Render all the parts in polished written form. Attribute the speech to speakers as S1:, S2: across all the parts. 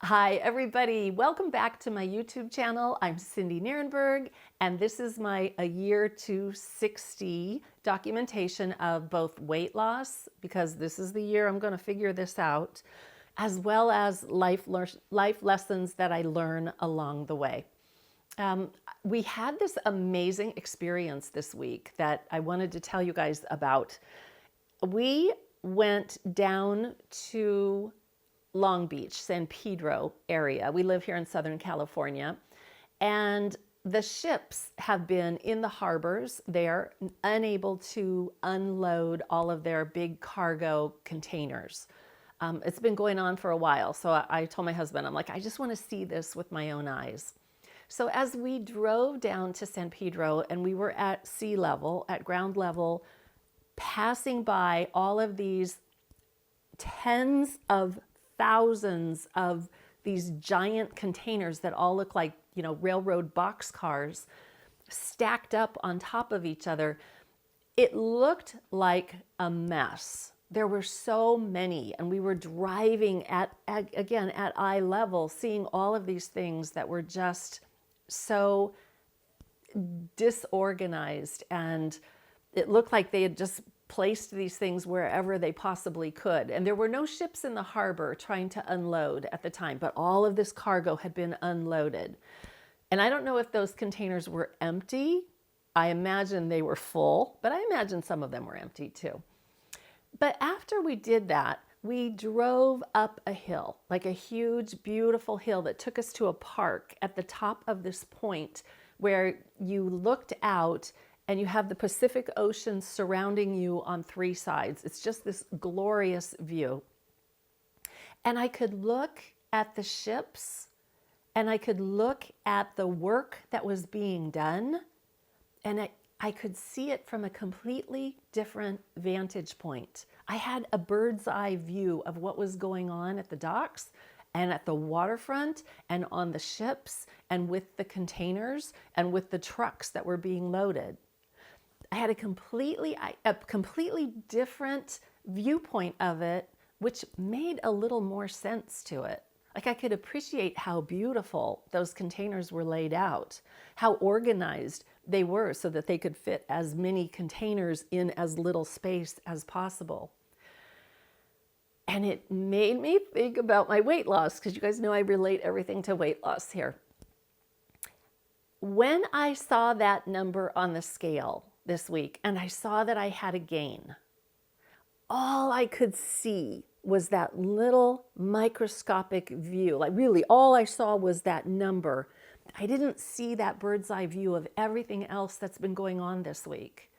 S1: Hi, everybody. Welcome back to my YouTube channel. I'm Cindy Nierenberg, and this is my AY260 documentation of both weight loss, because this is the year I'm going to figure this out, as well as life lessons that I learn along the way. We had this amazing experience this week that I wanted to tell you guys about. We went down to Long Beach, San Pedro area. We live here in Southern California, and the ships have been in the harbors. They're unable to unload all of their big cargo containers. It's been going on for a while. So I told my husband, I'm like, I just want to see this with my own eyes. So as we drove down to San Pedro and we were at sea level, at ground level, passing by all of these tens of thousands of these giant containers that all look like, railroad boxcars stacked up on top of each other. It looked like a mess. There were so many, and we were driving at eye level, seeing all of these things that were just so disorganized, and it looked like they had just placed these things wherever they possibly could. And there were no ships in the harbor trying to unload at the time, but all of this cargo had been unloaded. And I don't know if those containers were empty. I imagine they were full, but I imagine some of them were empty too. But after we did that, we drove up a hill, like a huge, beautiful hill that took us to a park at the top of this point where you looked out and you have the Pacific Ocean surrounding you on three sides. It's just this glorious view. And I could look at the ships, and I could look at the work that was being done, and I could see it from a completely different vantage point. I had a bird's eye view of what was going on at the docks and at the waterfront and on the ships and with the containers and with the trucks that were being loaded. I had a completely different viewpoint of it, which made a little more sense to it. Like, I could appreciate how beautiful those containers were laid out, how organized they were so that they could fit as many containers in as little space as possible. And it made me think about my weight loss, because you guys know I relate everything to weight loss here. When I saw that number on the scale this week and I saw that I had a gain, all I could see was that little microscopic view. Like, really, all I saw was that number. I didn't see that bird's eye view of everything else that's been going on this week.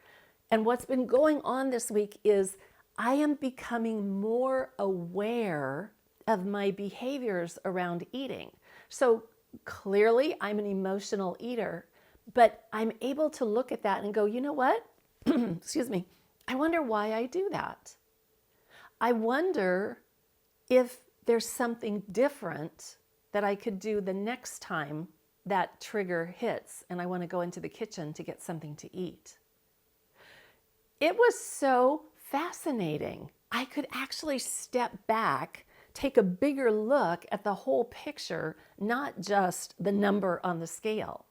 S1: And what's been going on this week is I am becoming more aware of my behaviors around eating. So clearly, I'm an emotional eater, but I'm able to look at that and go, you know what? Excuse me. I wonder why I do that. I wonder if there's something different that I could do the next time that trigger hits and I want to go into the kitchen to get something to eat. It was so fascinating. I could actually step back, take a bigger look at the whole picture, not just the number on the scale.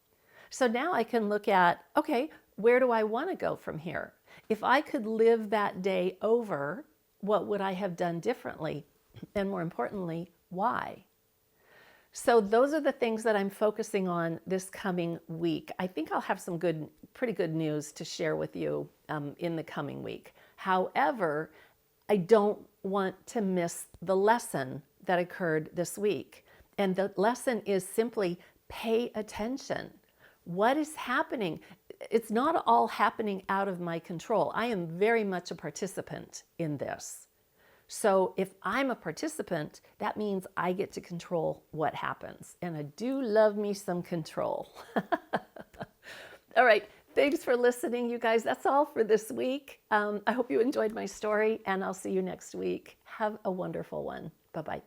S1: So now I can look at, okay, where do I want to go from here? If I could live that day over, what would I have done differently? And more importantly, why? So those are the things that I'm focusing on this coming week. I think I'll have some pretty good news to share with you in the coming week. However, I don't want to miss the lesson that occurred this week. And the lesson is simply pay attention. What is happening? It's not all happening out of my control. I am very much a participant in this. So if I'm a participant, that means I get to control what happens. And I do love me some control. All right. Thanks for listening, you guys. That's all for this week. I hope you enjoyed my story, and I'll see you next week. Have a wonderful one. Bye-bye.